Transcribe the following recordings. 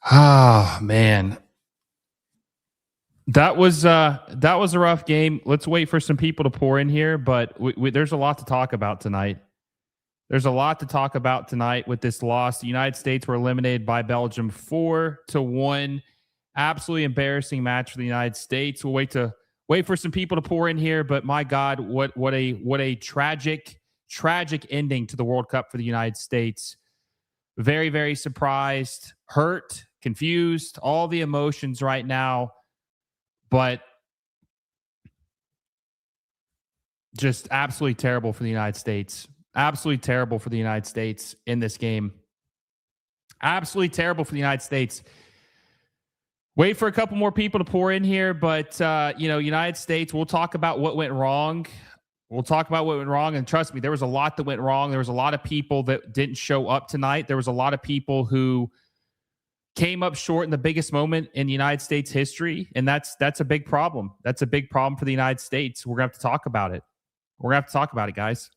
Oh man, that was a rough game. Let's wait for some people to pour in here, but there's a lot to talk about tonight. There's a lot to talk about tonight with this loss. The United States were eliminated by Belgium 4-1. Absolutely embarrassing match for the United States. We'll wait for some people to pour in here, but my God, what a tragic ending to the World Cup for the United States. Very, very surprised, hurt, confused, all the emotions right now, but just absolutely terrible for the United States. Absolutely terrible for the United States in this game. Absolutely terrible for the United States. Wait for a couple more people to pour in here, but United States, we'll talk about what went wrong. We'll talk about what went wrong, and trust me, there was a lot that went wrong. There was a lot of people that didn't show up tonight. There was a lot of people who came up short in the biggest moment in United States history, and that's a big problem. That's a big problem for the United States. We're going to have to talk about it. We're going to have to talk about it, guys.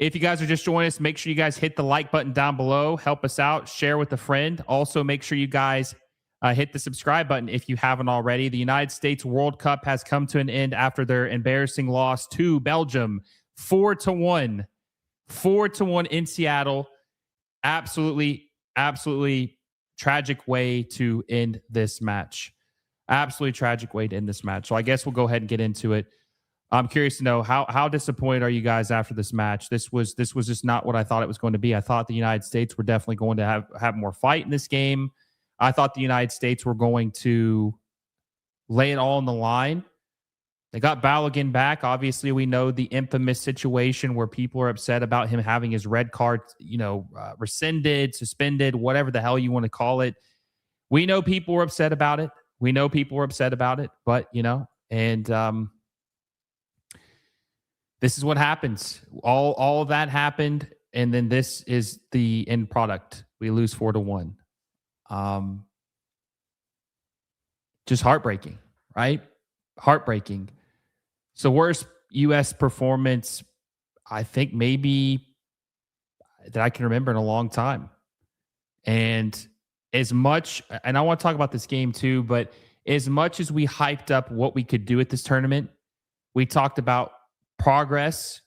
If you guys are just joining us, make sure you guys hit the like button down below. Help us out. Share with a friend. Also, make sure you guys hit the subscribe button if you haven't already. The United States World Cup has come to an end after their embarrassing loss to Belgium, 4-1. 4-1 in Seattle. Absolutely tragic way to end this match. Absolutely tragic way to end this match. So I guess we'll go ahead and get into it. I'm curious to know how disappointed are you guys after this match? This was just not what I thought it was going to be. I thought the United States were definitely going to have more fight in this game. I thought the United States were going to lay it all on the line. They got Balogun back. Obviously, we know the infamous situation where people are upset about him having his red card, rescinded, suspended, whatever the hell you want to call it. We know people were upset about it. But, this is what happens. All of that happened, and then this is the end product. We lose 4-1. Just heartbreaking, right? Heartbreaking. So worst U.S. performance, I think maybe that I can remember in a long time. And I want to talk about this game too, but as much as we hyped up what we could do at this tournament, we talked about progress,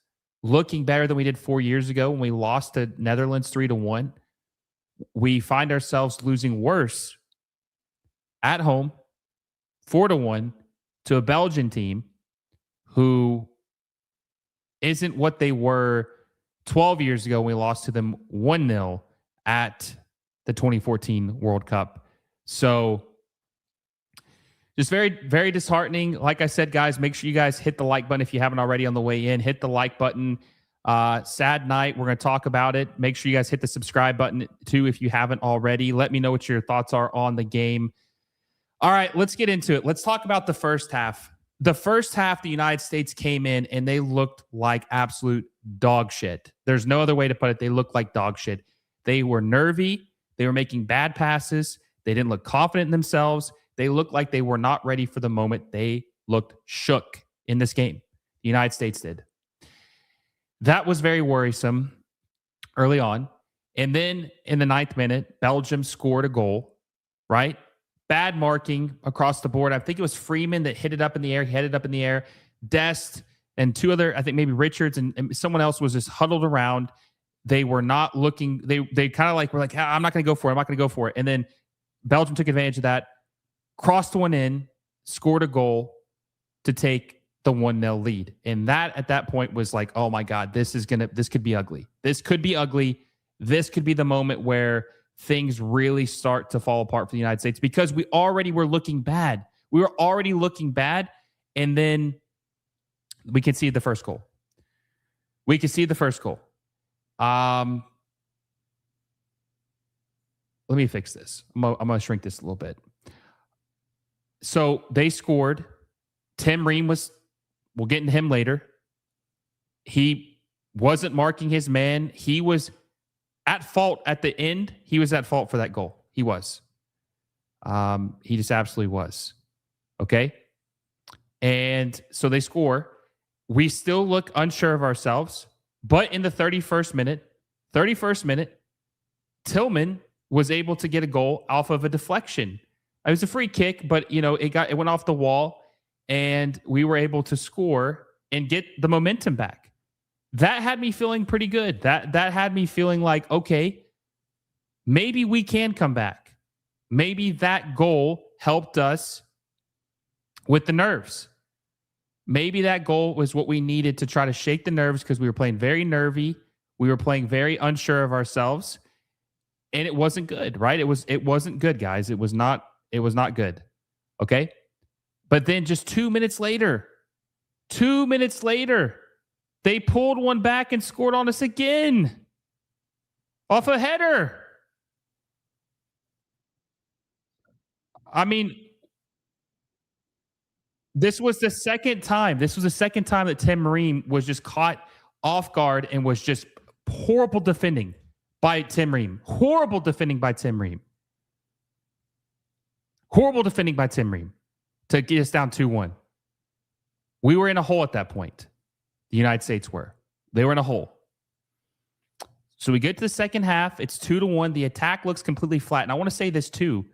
looking better than we did 4 years ago when we lost to Netherlands 3-1. We find ourselves losing worse at home, 4-1, to a Belgian team who isn't what they were 12 years ago when we lost to them 1-0 at the 2014 World Cup. So just very, very disheartening. Like I said, guys, make sure you guys hit the like button if you haven't already on the way in. Hit the like button. Sad night. We're going to talk about it. Make sure you guys hit the subscribe button too if you haven't already. Let me know what your thoughts are on the game. All right, let's get into it. Let's talk about the first half. The first half, the United States came in and they looked like absolute dog shit. There's no other way to put it. They looked like dog shit. They were nervy. They were making bad passes. They didn't look confident in themselves. They looked like they were not ready for the moment. They looked shook in this game. The United States did. That was very worrisome early on. And then in the 9th minute, Belgium scored a goal, right? Bad marking across the board. I think it was Freeman that hit it up in the air. He headed up in the air. Dest and two other, I think maybe Richards and someone else was just huddled around. They were not looking. They kind of were like, I'm not going to go for it. I'm not going to go for it. And then Belgium took advantage of that. Crossed one in, scored a goal to take the 1-0 lead. And that at that point was like, oh my God, this could be ugly. This could be ugly. This could be the moment where things really start to fall apart for the United States because we already were looking bad. We were already looking bad. And then we conceded the first goal. Let me fix this. I'm going to shrink this a little bit. So they scored. Tim Ream we'll get into him later. He wasn't marking his man. He was at fault at the end. He was at fault for that goal. He was. He just absolutely was. Okay? And so they score. We still look unsure of ourselves. But in the 31st minute, Tillman was able to get a goal off of a deflection. It was a free kick, but it went off the wall, and we were able to score and get the momentum back. That had me feeling pretty good. That had me feeling like, okay, maybe we can come back. Maybe that goal helped us with the nerves. Maybe that goal was what we needed to try to shake the nerves, because we were playing very nervy. We were playing very unsure of ourselves, and it wasn't good, right? It wasn't good, guys. It was not good. Okay? But then just 2 minutes later, they pulled one back and scored on us again off a header. I mean, this was the second time that Tim Ream was just caught off guard and was just horrible defending by Tim Ream. Horrible defending by Tim Ream to get us down 2-1. We were in a hole at that point. The United States were. They were in a hole. So we get to the second half. It's 2-1. The attack looks completely flat. And I want to say this too.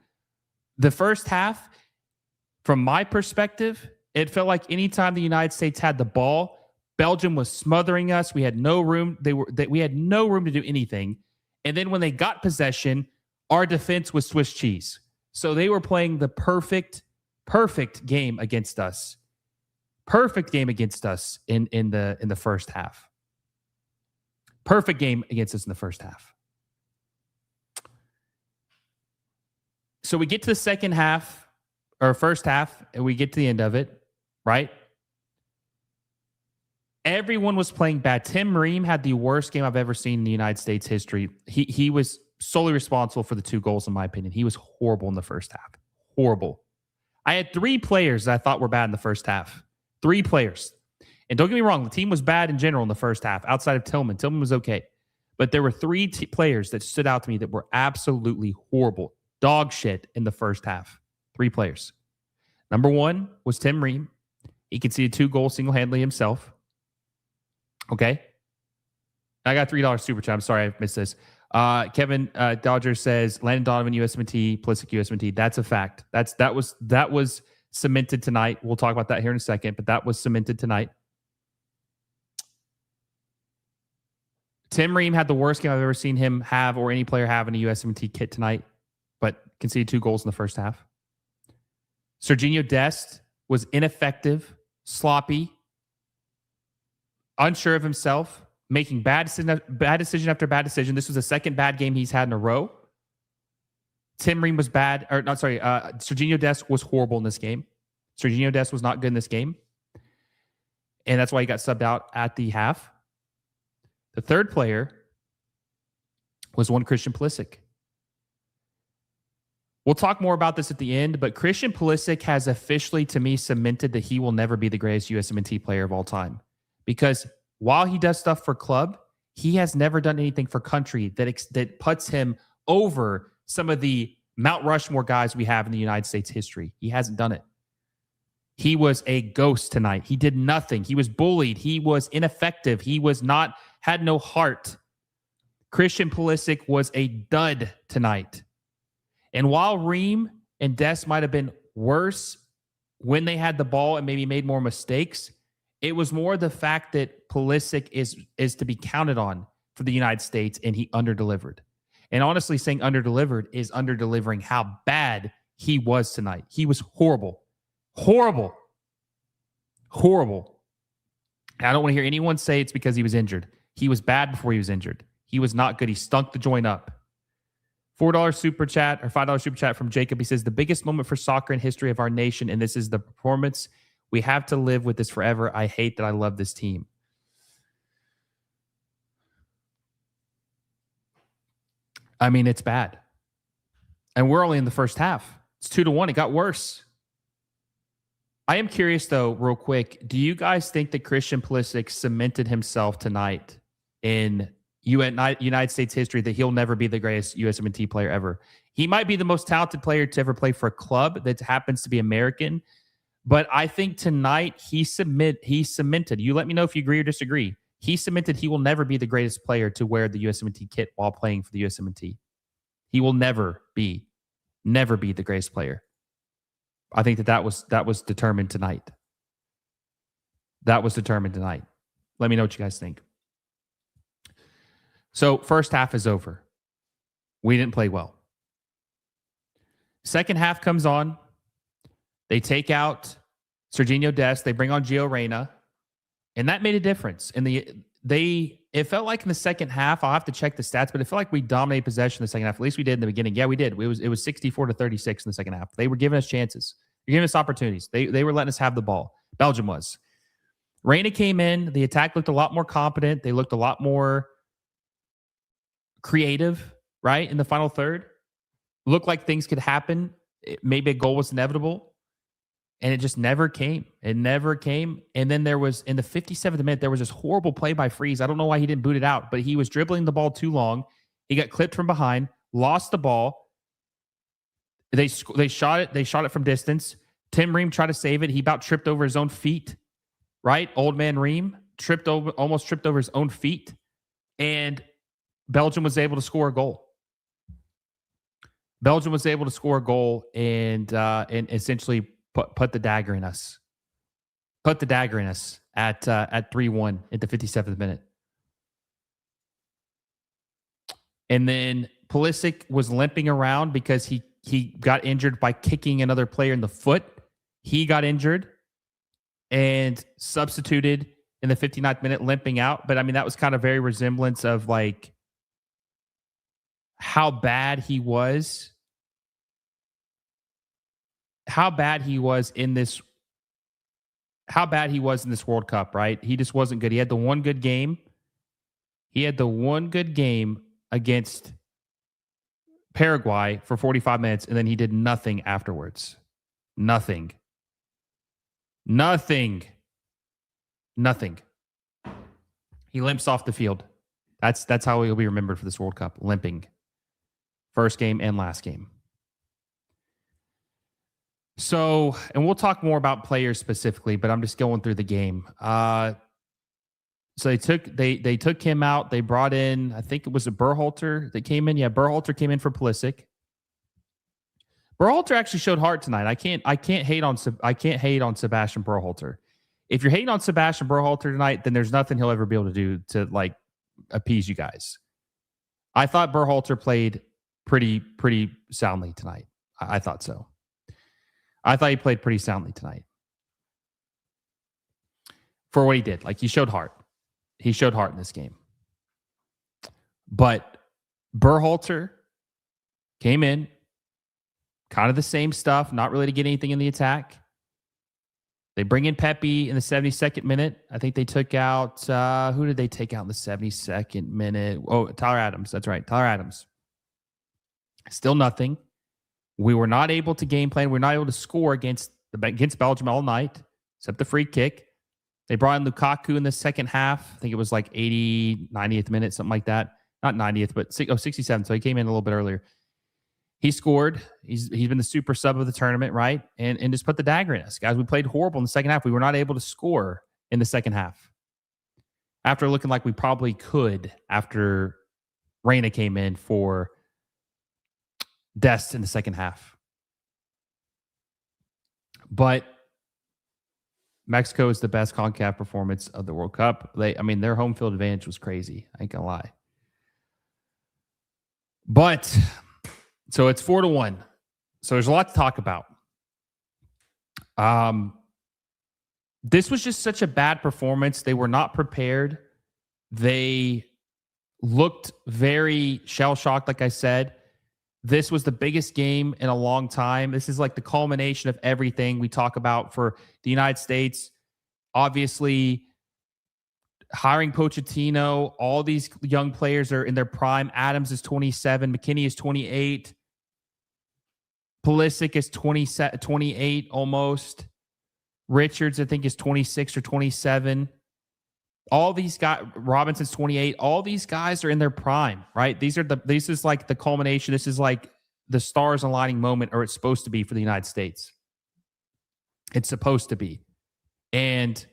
The first half, from my perspective, it felt like anytime the United States had the ball, Belgium was smothering us. We had no room. We had no room to do anything. And then when they got possession, our defense was Swiss cheese. So they were playing the perfect game against us. Perfect game against us in the first half. Perfect game against us in the first half. So we get to the second half, or first half, and we get to the end of it, right? Everyone was playing bad. Tim Ream had the worst game I've ever seen in the United States history. He was solely responsible for the 2 goals, in my opinion. He was horrible in the first half. Horrible. I had 3 players that I thought were bad in the first half. 3 players. And don't get me wrong, the team was bad in general in the first half, outside of Tillman. Tillman was okay. But there were 3 players that stood out to me that were absolutely horrible. Dog shit in the first half. 3 players. Number 1 was Tim Ream. He conceded 2 goals single-handedly himself. Okay. I got $3 super chat. I'm sorry I missed this. Kevin Dodger says Landon Donovan USMNT, Pulisic USMNT. That's a fact. That was cemented tonight. We'll talk about that here in a second, but that was cemented tonight. Tim Ream had the worst game I've ever seen him have, or any player have, in a USMNT kit tonight, but conceded 2 goals in the first half. Serginho Dest was ineffective, sloppy, unsure of himself, making bad decision after bad decision. This was the second bad game he's had in a row. Tim Ream was bad, or not, sorry, Serginho Dest was horrible in this game. Serginho Dest was not good in this game. And that's why he got subbed out at the half. The third player was one Christian Pulisic. We'll talk more about this at the end, but Christian Pulisic has officially, to me, cemented that he will never be the greatest USMNT player of all time. Because while he does stuff for club, he has never done anything for country that puts him over some of the Mount Rushmore guys we have in the United States history. He hasn't done it. He was a ghost tonight. He did nothing. He was bullied. He was ineffective. He had no heart. Christian Pulisic was a dud tonight. And while Ream and Dest might have been worse when they had the ball and maybe made more mistakes, it was more the fact that Pulisic is to be counted on for the United States, and he underdelivered. And honestly, saying underdelivered is underdelivering how bad he was tonight. He was horrible. Horrible. Horrible. And I don't want to hear anyone say it's because he was injured. He was bad before he was injured. He was not good. He stunk the joint up. $4 super chat or $5 super chat from Jacob. He says, the biggest moment for soccer in history of our nation, and this is the performance. We have to live with this forever. I hate that I love this team. I mean, it's bad. And we're only in the first half. It's 2-1. It got worse. I am curious, though, real quick. Do you guys think that Christian Pulisic cemented himself tonight in United States history that he'll never be the greatest USMNT player ever? He might be the most talented player to ever play for a club that happens to be American. But I think tonight he cemented. You let me know if you agree or disagree. He cemented he will never be the greatest player to wear the USMNT kit while playing for the USMNT. He will never be the greatest player. I think that was determined tonight. That was determined tonight. Let me know what you guys think. So first half is over. We didn't play well. Second half comes on. They take out Serginho Dest. They bring on Gio Reyna. And that made a difference. It felt like in the second half, I'll have to check the stats, but it felt like we dominated possession in the second half. At least we did in the beginning. Yeah, we did. It was 64-36 in the second half. They were giving us chances. They're giving us opportunities. They were letting us have the ball. Belgium was. Reyna came in. The attack looked a lot more competent. They looked a lot more creative, right, in the final third. Looked like things could happen. Maybe a goal was inevitable. And it just never came. It never came. And then there was, in the 57th minute, there was this horrible play by Freeze. I don't know why he didn't boot it out, but he was dribbling the ball too long. He got clipped from behind, lost the ball. They shot it from distance. Tim Ream tried to save it. He about tripped over his own feet, right? Old man Ream almost tripped over his own feet. And Belgium was able to score a goal. Belgium was able to score a goal and essentially put the dagger in us. Put the dagger in us at 3-1 at the 57th minute. And then Pulisic was limping around because he got injured by kicking another player in the foot. He got injured and substituted in the 59th minute, limping out. But I mean, that was kind of very resemblance of like how bad he was in this World Cup, right? He just wasn't good. He had the one good game. Against Paraguay for 45 minutes, and then he did nothing afterwards. Nothing. He limps off the field. That's how he'll be remembered for this World Cup, limping. First game and last game. So, and we'll talk more about players specifically, but I'm just going through the game. So they took him out. They brought in, I think it was a Berhalter that came in. Yeah, Berhalter came in for Pulisic. Berhalter actually showed heart tonight. I can't hate on Sebastian Berhalter. If you're hating on Sebastian Berhalter tonight, then there's nothing he'll ever be able to do to like appease you guys. I thought Berhalter played pretty soundly tonight. I thought so. I thought he played pretty soundly tonight for what he did. Like, he showed heart. He showed heart in this game. But Berhalter came in, kind of the same stuff, not really to get anything in the attack. They bring in Pepe in the 72nd minute. I think they took out, who did they take out in the 72nd minute? Oh, Tyler Adams. That's right, Tyler Adams. Still nothing. We were not able to game plan. We were not able to score against Belgium all night, except the free kick. They brought in Lukaku in the second half. I think it was like 90th minute, something like that. Not 90th, but 67. So he came in a little bit earlier. He scored. He's been the super sub of the tournament, right? And just put the dagger in us. Guys, we played horrible in the second half. We were not able to score in the second half. After looking like we probably could after Reyna came in for Dest in the second half. But Mexico is the best CONCACAF performance of the World Cup. Their home field advantage was crazy. I ain't gonna lie. But, so it's 4-1. So there's a lot to talk about. This was just such a bad performance. They were not prepared. They looked very shell-shocked, like I said. This was the biggest game in a long time. This is like the culmination of everything we talk about for the United States. Obviously, hiring Pochettino, all these young players are in their prime. Adams is 27. McKinney is 28. Pulisic is 28 almost. Richards, I think, is 26 or 27. All these guys, Robinson's 28. All these guys are in their prime, right? This is like the culmination. This is like the stars aligning moment, or it's supposed to be for the United States. It's supposed to be. And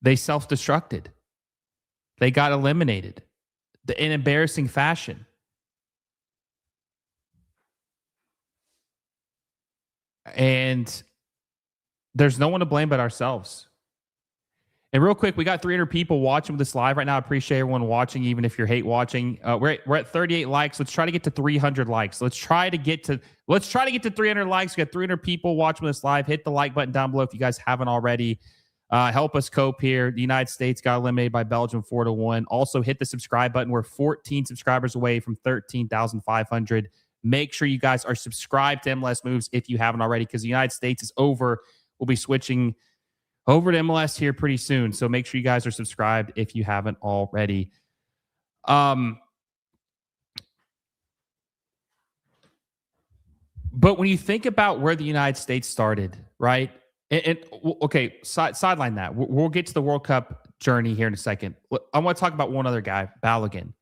they self-destructed. They got eliminated in embarrassing fashion. And there's no one to blame but ourselves. And real quick, we got 300 people watching this live right now. I appreciate everyone watching, even if you're hate watching. We're at 38 likes. Let's try to get to 300 likes. Let's try to get to 300 likes. We got 300 people watching this live. Hit the like button down below if you guys haven't already. Help us cope here. The United States got eliminated by Belgium 4-1. Also, hit the subscribe button. We're 14 subscribers away from 13,500. Make sure you guys are subscribed to MLS Moves if you haven't already, because the United States is over. We'll be switching over to MLS here pretty soon. So make sure you guys are subscribed if you haven't already. But when you think about where the United States started, right? Okay, sideline that. We'll get to the World Cup journey here in a second. I want to talk about one other guy, Balogun.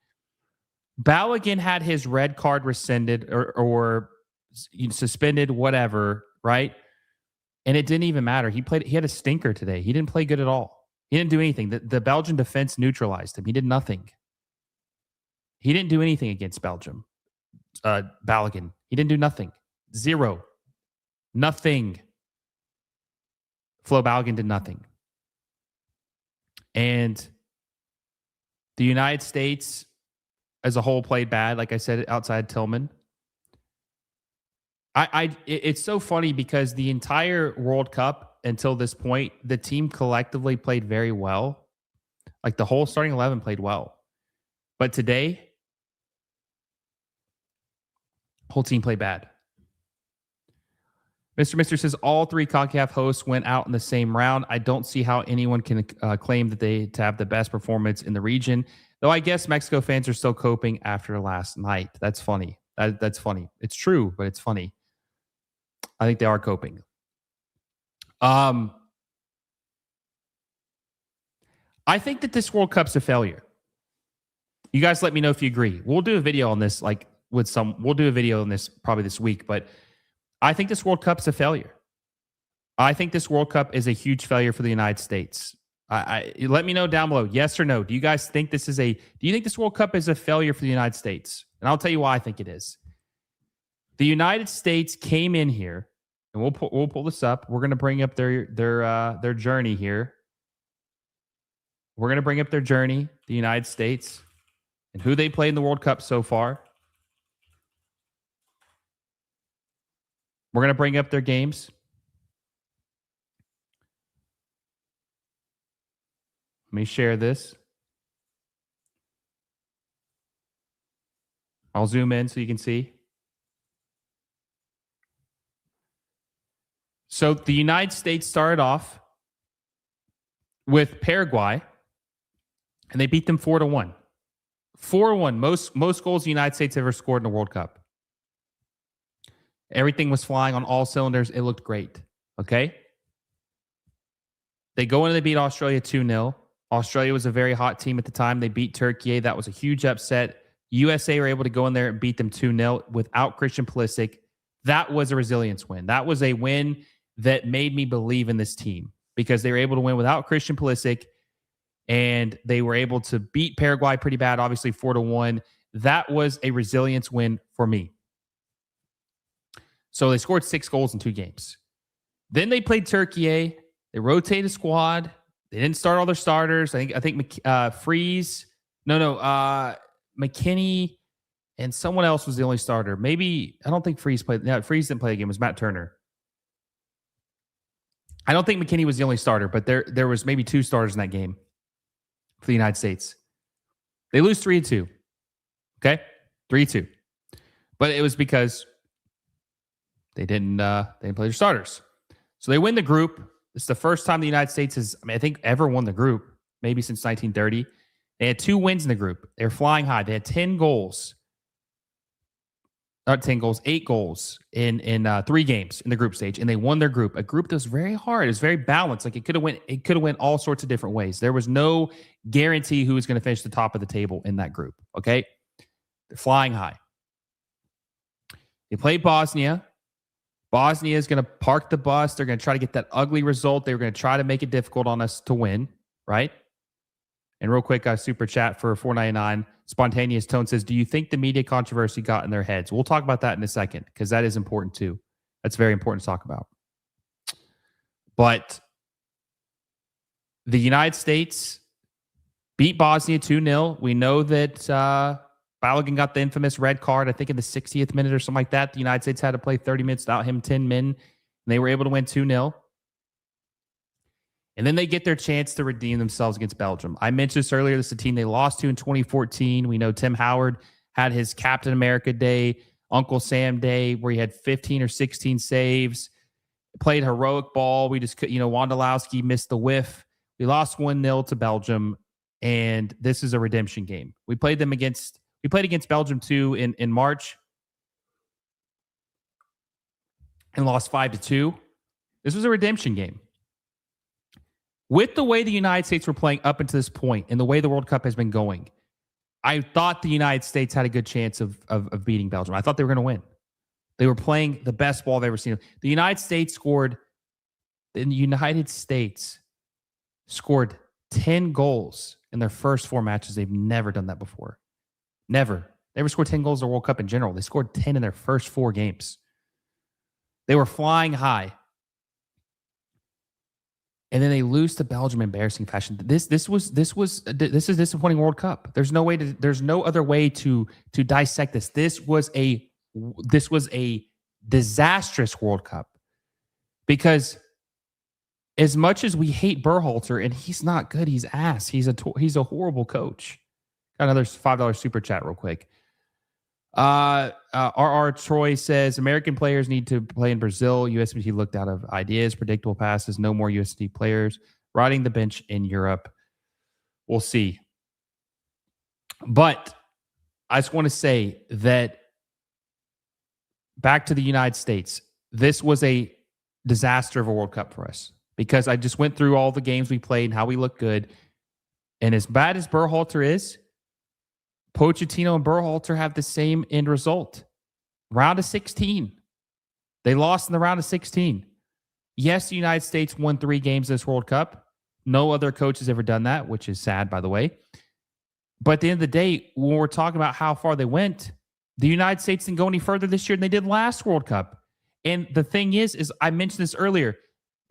Balogun had his red card rescinded or suspended, whatever, right? And it didn't even matter. He had a stinker today. He didn't play good at all. He didn't do anything. The Belgian defense neutralized him. He did nothing. He didn't do anything against Belgium. Balogun. He didn't do nothing. Zero. Nothing. Flo Balogun did nothing. And the United States as a whole played bad, like I said, outside Tillman. It's so funny because the entire World Cup until this point, the team collectively played very well. Like the whole starting 11 played well. But today, whole team played bad. Mr. Mister says all three CONCACAF hosts went out in the same round. I don't see how anyone can claim that they have the best performance in the region. Though I guess Mexico fans are still coping after last night. That's funny. That's funny. It's true, but it's funny. I think they are coping. I think that this World Cup's a failure. You guys let me know if you agree. We'll do a video on this, we'll do a video on this probably this week, but I think this World Cup's a failure. I think this World Cup is a huge failure for the United States. Let me know down below, yes or no. Do you guys think do you think this World Cup is a failure for the United States? And I'll tell you why I think it is. The United States came in here, and we'll pull this up. We're going to bring up their journey here. We're going to bring up their journey, the United States, and who they played in the World Cup so far. We're going to bring up their games. Let me share this. I'll zoom in so you can see. So the United States started off with Paraguay, and they beat them 4-1. 4-1. Most goals the United States ever scored in the World Cup. Everything was flying on all cylinders. It looked great. Okay? They go in and they beat Australia 2-0. Australia was a very hot team at the time. They beat Turkey. That was a huge upset. USA were able to go in there and beat them 2-0 without Christian Pulisic. That was a resilience win. That was a win that made me believe in this team because they were able to win without Christian Pulisic, and they were able to beat Paraguay pretty bad, obviously 4-1. That was a resilience win for me. So they scored 6 goals in 2 games. Then they played Turkey. They rotated a squad. They didn't start all their starters. I think Freeze. McKinney and someone else was the only starter. Maybe, I don't think Freeze played. No, Freeze didn't play the game. It was Matt Turner. I don't think McKinney was the only starter, but there was maybe 2 starters in that game for the United States. They lose 3-2. Okay? 3-2. But it was because they didn't play their starters. So they win the group. It's the first time the United States has, I think, ever won the group, maybe since 1930. They had 2 wins in the group. They're flying high. They had 10 goals. Not 10 goals, 8 goals in 3 games in the group stage, and they won their group. A group that was very hard. It was very balanced. Like it could have went all sorts of different ways. There was no guarantee who was going to finish the top of the table in that group. Okay, they're flying high. They play Bosnia. Bosnia is going to park the bus. They're going to try to get that ugly result. They were going to try to make it difficult on us to win, right? And real quick, super chat for $4.99. Spontaneous Tone says, do you think the media controversy got in their heads? We'll talk about that in a second because that is important too. That's very important to talk about. But the United States beat Bosnia 2-0. We know that Balogun got the infamous red card, I think in the 60th minute or something like that. The United States had to play 30 minutes without him, 10 men, and they were able to win 2-0. And then they get their chance to redeem themselves against Belgium. I mentioned this earlier. This is a team they lost to in 2014. We know Tim Howard had his Captain America Day, Uncle Sam Day, where he had 15 or 16 saves, played heroic ball. We just could, Wondolowski missed the whiff. We lost 1-0 to Belgium, and this is a redemption game. We played against Belgium too in March and lost 5-2. This was a redemption game. With the way the United States were playing up until this point and the way the World Cup has been going, I thought the United States had a good chance of beating Belgium. I thought they were going to win. They were playing the best ball I've ever seen. The United States scored 10 goals in their first 4 matches. They've never done that before. Never. They never scored 10 goals in the World Cup in general. They scored 10 in their first 4 games. They were flying high. And then they lose to Belgium in embarrassing fashion. This is a disappointing World Cup. There's no other way to dissect this. This was a disastrous World Cup, because as much as we hate Berhalter, and he's not good, he's ass. He's a horrible coach. Got another $5 super chat real quick. RR Troy says American players need to play in Brazil. USMNT looked out of ideas, predictable passes, no more USMNT players riding the bench in Europe. We'll see. But I just want to say that back to the United States, this was a disaster of a World Cup for us, because I just went through all the games we played and how we look good. And as bad as Berhalter is, Pochettino and Berhalter have the same end result. Round of 16. They lost in the round of 16. Yes, the United States won 3 games this World Cup. No other coach has ever done that, which is sad, by the way. But at the end of the day, when we're talking about how far they went, the United States didn't go any further this year than they did last World Cup. And the thing is I mentioned this earlier,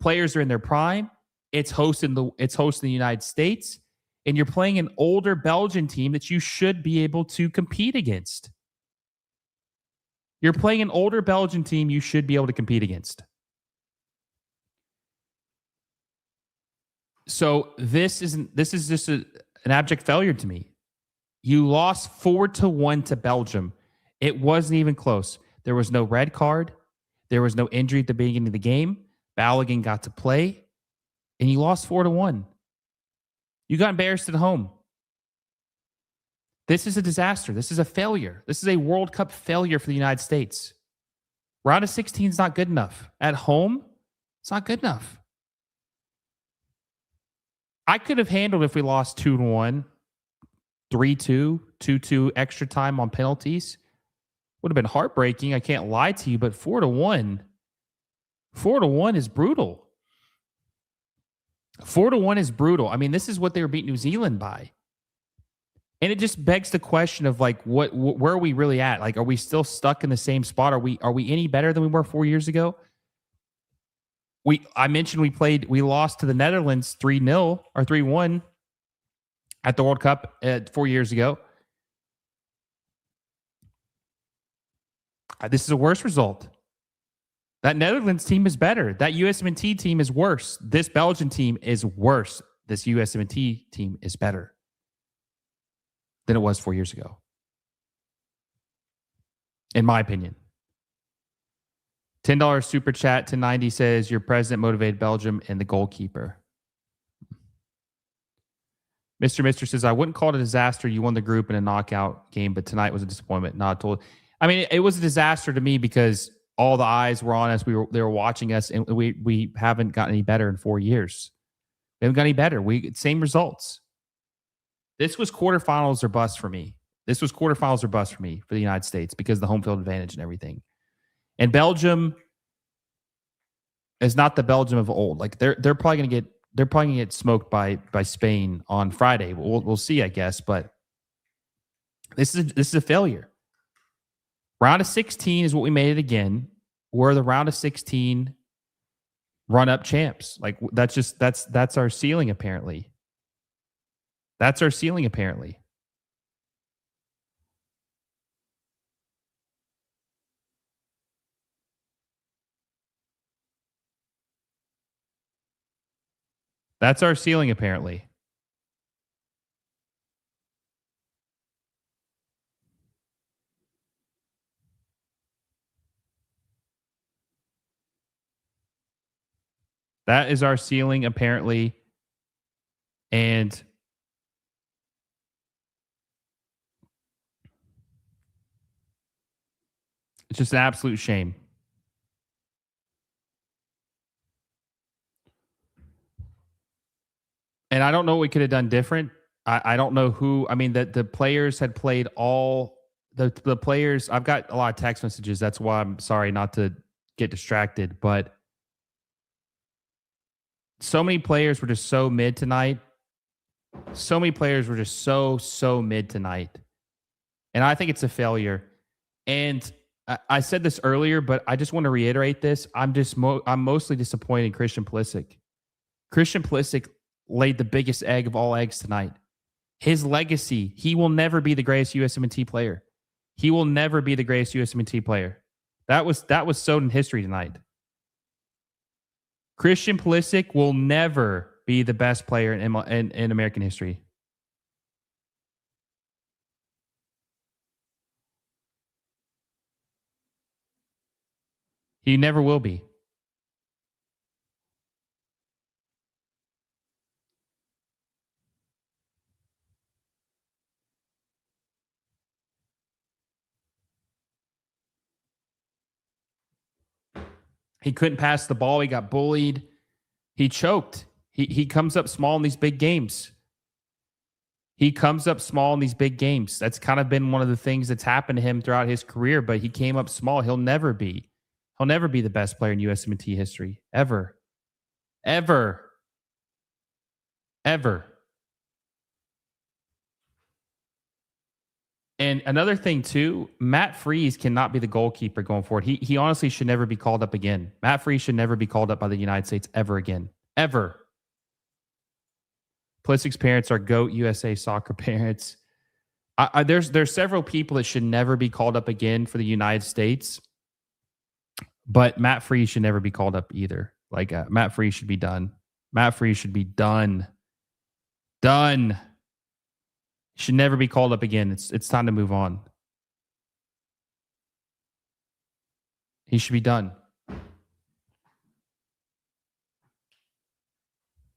players are in their prime. It's hosting the United States. And you're playing an older Belgian team that you should be able to compete against. You're playing an older Belgian team you should be able to compete against. So this is just an abject failure to me. You lost 4-1 to Belgium. It wasn't even close. There was no red card. There was no injury at the beginning of the game. Balogun got to play, and you lost 4-1. You got embarrassed at home. This is a disaster. This is a failure. This is a World Cup failure for the United States. Round of 16 is not good enough. At home, it's not good enough. I could have handled if we lost 2-1, 3-2, 2-2 extra time on penalties. Would have been heartbreaking. I can't lie to you, but 4-1 is brutal. 4-1 is brutal. I mean, this is what they were beating New Zealand by. And it just begs the question of like, where are we really at? Like, are we still stuck in the same spot? Are we any better than we were 4 years ago? I mentioned we lost to the Netherlands 3-0 or 3-1 at the World Cup 4 years ago. This is a worse result. That Netherlands team is better. That USMNT team is worse. This Belgian team is worse. This USMNT team is better than it was 4 years ago, in my opinion. $10 super chat to 90 says your president motivated Belgium and the goalkeeper. Mr. says, I wouldn't call it a disaster. You won the group in a knockout game, but tonight was a disappointment. Not told. I mean, it was a disaster to me because all the eyes were on us. They were watching us, and we haven't gotten any better in 4 years. We haven't got any better. Same results. This was quarterfinals or bust for me. For the United States because of the home field advantage and everything. And Belgium is not the Belgium of old. Like they're probably gonna get smoked by Spain on Friday. We'll see, I guess. But this is a failure. Round of 16 is what we made it again. we're the round of 16 run up champs. Like that's our ceiling apparently. That's our ceiling apparently. That's our ceiling apparently. That is our ceiling apparently. And it's just an absolute shame. And I don't know what we could have done different. I don't know who. I mean, the players had played all the players. I've got a lot of text messages. That's why I'm sorry not to get distracted. But so many players were just so mid tonight. So many players were just so mid tonight, and I think it's a failure. And I said this earlier, but I just want to reiterate this. I'm mostly disappointed in Christian Pulisic. Christian Pulisic laid the biggest egg of all eggs tonight. His legacy, he will never be the greatest USMNT player. He will never be the greatest USMNT player. That was sewed in history tonight. Christian Pulisic will never be the best player in American history. He never will be. He couldn't pass the ball. He got bullied. He choked. He comes up small in these big games. He comes up small in these big games. That's kind of been one of the things that's happened to him throughout his career, but he came up small. He'll never be the best player in USMNT history. Ever. Ever. Ever. And another thing too, Matt Freese cannot be the goalkeeper going forward. He honestly should never be called up again. Matt Freese should never be called up by the United States ever again. Ever. Pulisic's parents are GOAT USA soccer parents. There's several people that should never be called up again for the United States, but Matt Freese should never be called up either. Like Matt Freese should be done. Matt Freese should be done. Done. Should never be called up again. It's time to move on. He should be done.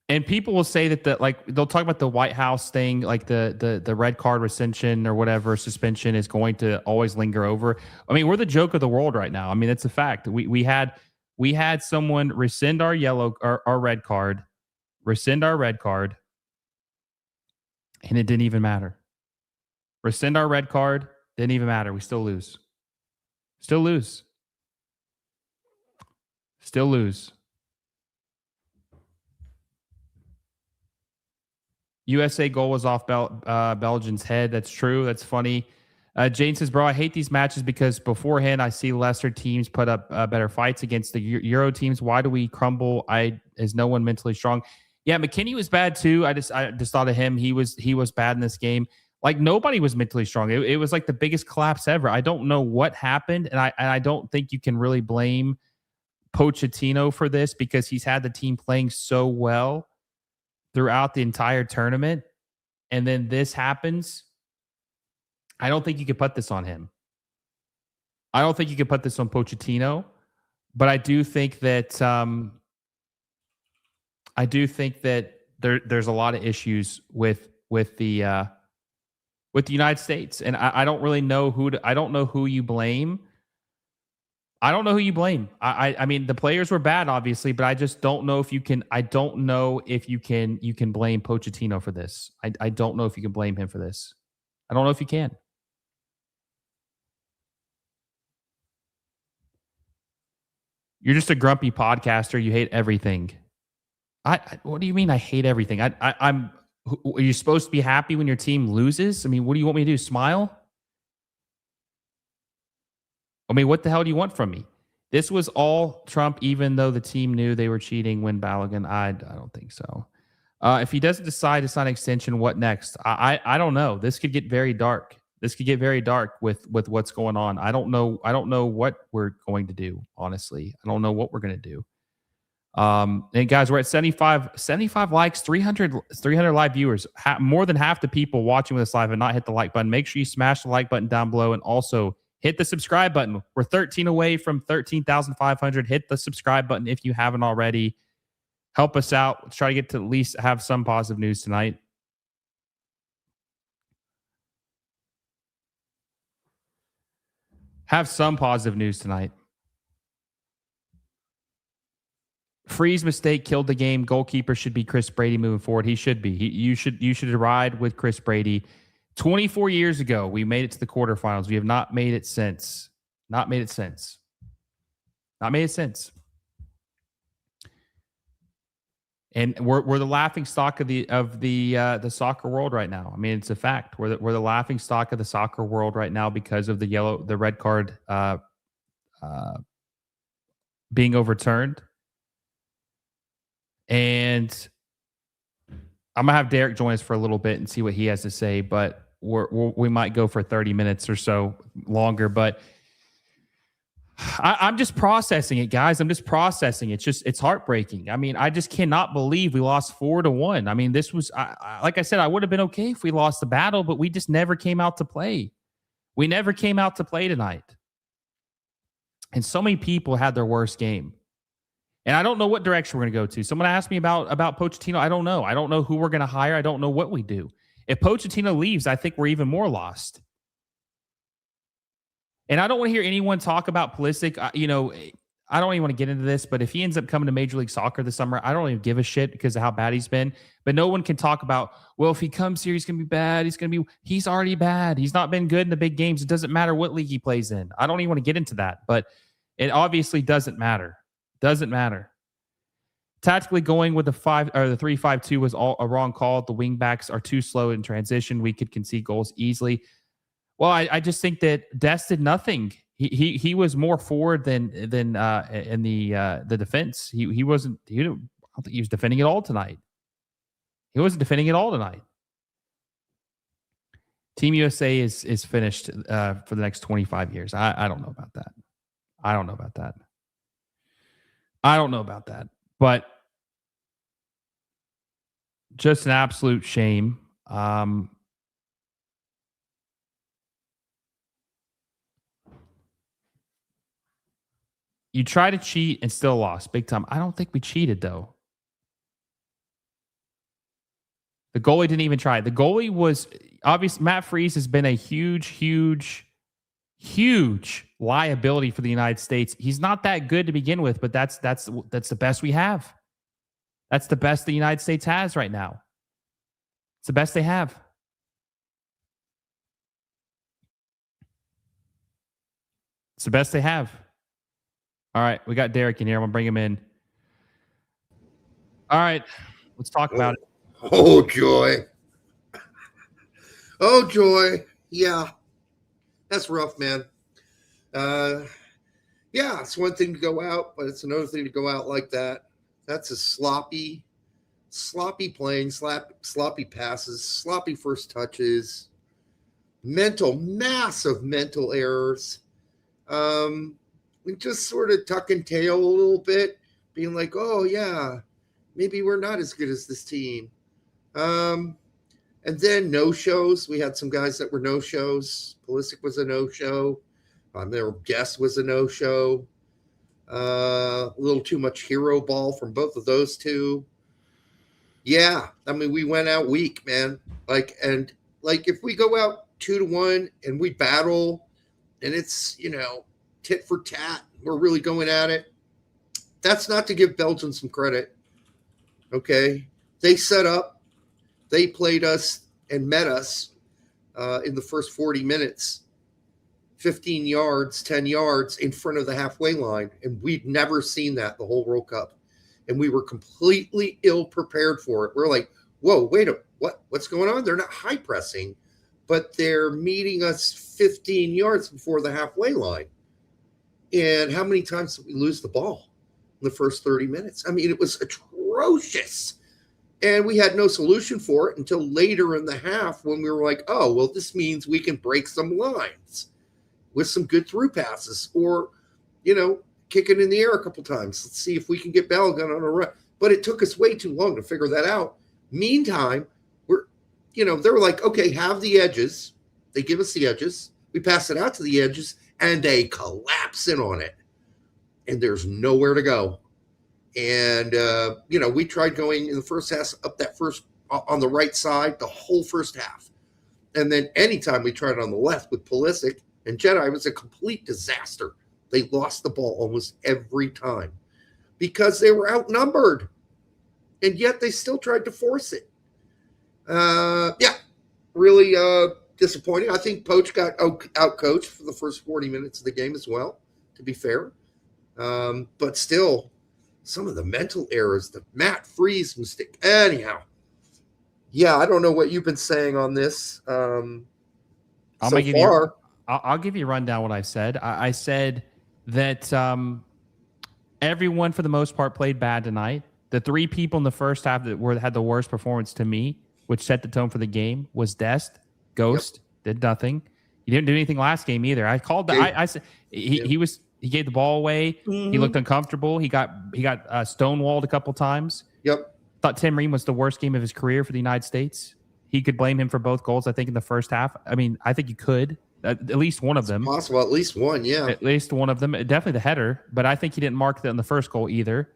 And people will say that they'll talk about the White House thing, like the red card rescission or whatever suspension is going to always linger over. I mean, we're the joke of the world right now. I mean, it's a fact. We had someone rescind our red card, rescind our red card, and it didn't even matter. Rescind our red card, didn't even matter. We still lose. Still lose. Still lose. USA goal was off Belgium's head. That's true. That's funny. Jane says, bro, I hate these matches because beforehand I see lesser teams put up better fights against the Euro teams. Why do we crumble? Is no one mentally strong? Yeah, McKinney was bad too. I just thought of him. He was bad in this game. Like nobody was mentally strong. It was like the biggest collapse ever. I don't know what happened, and I don't think you can really blame Pochettino for this because he's had the team playing so well throughout the entire tournament, and then this happens. I don't think you could put this on him. I don't think you could put this on Pochettino, but I do think that there's a lot of issues with the United States, and I don't really know I don't know who you blame. I don't know who you blame. I mean, the players were bad, obviously, but I just don't know if you can. I don't know if you can blame Pochettino for this. I don't know if you can blame him for this. I don't know if you can. You're just a grumpy podcaster. You hate everything. What do you mean? I hate everything. I'm. Are you supposed to be happy when your team loses? I mean, what do you want me to do? Smile? I mean, what the hell do you want from me? This was all Trump, even though the team knew they were cheating when Balogun. I don't think so. If he doesn't decide to sign an extension, what next? I don't know. This could get very dark. This could get very dark with what's going on. I don't know. I don't know what we're going to do. Honestly, I don't know what we're going to do. And guys, we're at 75 likes, 300 live viewers. More than half the people watching with us live have not hit the like button. Make sure you smash the like button down below and also hit the subscribe button. We're 13 away from 13,500. Hit the subscribe button if you haven't already. Help us out. Let's try to get to at least have some positive news tonight. Have some positive news tonight. Free's mistake killed the game. Goalkeeper should be Chris Brady moving forward. He should be. You should ride with Chris Brady. 24 years ago, we made it to the quarterfinals. We have not made it since. Not made it since. Not made it since. And we're the laughing stock of the soccer world right now. I mean, it's a fact. We're the laughing stock of the soccer world right now because of the red card being overturned. And I'm gonna have Derek join us for a little bit and see what he has to say. But we might go for 30 minutes or so longer. But I'm just processing it, guys. I'm just processing it. It's heartbreaking. I mean, I just cannot believe we lost 4-1. I mean, this was like I said, I would have been okay if we lost the battle, but we just never came out to play. We never came out to play tonight. And so many people had their worst game. And I don't know what direction we're going to go to. Someone asked me about Pochettino. I don't know. I don't know who we're going to hire. I don't know what we do. If Pochettino leaves, I think we're even more lost. And I don't want to hear anyone talk about Pulisic. I don't even want to get into this, but if he ends up coming to Major League Soccer this summer, I don't even give a shit because of how bad he's been. But no one can talk about, well, if he comes here, he's going to be bad. He's already bad. He's not been good in the big games. It doesn't matter what league he plays in. I don't even want to get into that, but it obviously doesn't matter. Doesn't matter. Tactically going with the 3-5-2 was a wrong call. The wing backs are too slow in transition. We could concede goals easily. Well, I just think that Dest did nothing. He was more forward than in the defense. He wasn't. I don't think he was defending it all tonight. He wasn't defending it all tonight. Team USA is finished for the next 25 years. I don't know about that. I don't know about that. But just an absolute shame. You try to cheat and still lost big time. I don't think we cheated, though. The goalie didn't even try. The goalie was obvious. Matt Freese has been a huge liability for the United States. He's not that good to begin with, but that's the best we have. That's the best the United States has right now. It's the best they have. It's the best they have. All right, we got Derek in here. I'm going to bring him in. All right, let's talk about it. Oh, joy. Oh, joy. Yeah, that's rough, man. Yeah, it's one thing to go out, but it's another thing to go out like that. That's a sloppy playing, sloppy passes, sloppy first touches, massive mental errors. We just sort of tuck and tail a little bit, being like, oh, yeah, maybe we're not as good as this team. And then no-shows. We had some guys that were no-shows. Pulisic was a no-show. Their guest was a no-show. A little too much hero ball from both of those two. Yeah, I mean, we went out weak, man. If we go out 2-1 and we battle and it's, tit for tat, we're really going at it. That's not to give Belgium some credit. Okay. They set up, they played us and met us in the first 40 minutes, 15 yards, 10 yards in front of the halfway line. And we'd never seen that the whole World Cup. And we were completely ill prepared for it. We're like, whoa, wait a what's going on? They're not high pressing, but they're meeting us 15 yards before the halfway line. And how many times did we lose the ball in the first 30 minutes? I mean, it was atrocious. And we had no solution for it until later in the half when we were like, oh, well, this means we can break some lines with some good through passes or, kick it in the air a couple times. Let's see if we can get Belgium on a run. But it took us way too long to figure that out. Meantime, they were like, okay, have the edges. They give us the edges. We pass it out to the edges, and they collapse in on it. And there's nowhere to go. And, we tried going in the first half up that first on the right side, the whole first half. And then anytime we tried on the left with Pulisic and Jedi, it was a complete disaster. They lost the ball almost every time because they were outnumbered. And yet they still tried to force it. Really disappointing. I think Poach got out-coached for the first 40 minutes of the game as well, to be fair. But still, some of the mental errors, the Matt Freeze mistake. Anyhow, I don't know what you've been saying on this I'll give you a rundown what I said. I said that everyone, for the most part, played bad tonight. The three people in the first half that had the worst performance to me, which set the tone for the game, was Dest. Ghost did nothing. He didn't do anything last game either. I called that. I said he gave the ball away. Mm-hmm. He looked uncomfortable. He got stonewalled a couple times. Yep. Thought Tim Ream was the worst game of his career for the United States. He could blame him for both goals, I think, in the first half. I mean, I think you could. At least one of them. Possible, at least one, yeah. At least one of them. Definitely the header, but I think he didn't mark that on the first goal either.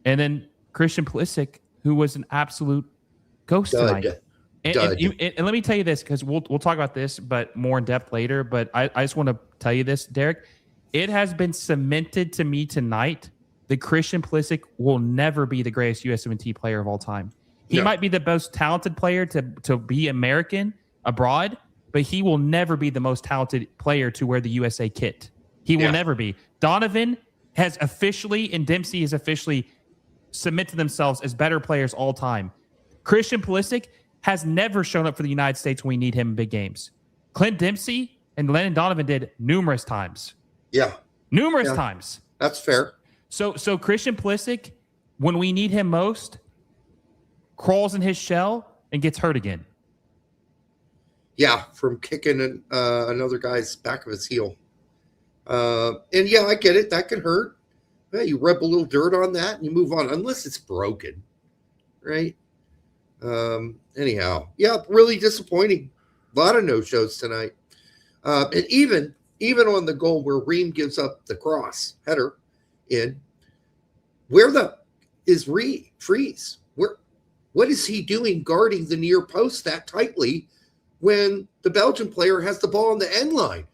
And then Christian Pulisic, who was an absolute ghost tonight. And let me tell you this, because we'll talk about this, but more in depth later. But I just want to tell you this, Derek. It has been cemented to me tonight that Christian Pulisic will never be the greatest USMNT player of all time. He might be the most talented player to be American abroad, but he will never be the most talented player to wear the USA kit. He will never be. Donovan has officially, and Dempsey has officially cemented themselves as better players all time. Christian Pulisic has never shown up for the United States when we need him in big games. Clint Dempsey and Landon Donovan did numerous times. Yeah. Numerous times. That's fair. So Christian Pulisic, when we need him most, crawls in his shell and gets hurt again. Yeah, from kicking another guy's back of his heel. And I get it. That can hurt. Yeah, you rub a little dirt on that and you move on, unless it's broken, right? Anyhow, really disappointing. A lot of no-shows tonight. And even on the goal where Ream gives up the cross header in, where is Freeze? What is he doing guarding the near post that tightly when the Belgian player has the ball on the end line?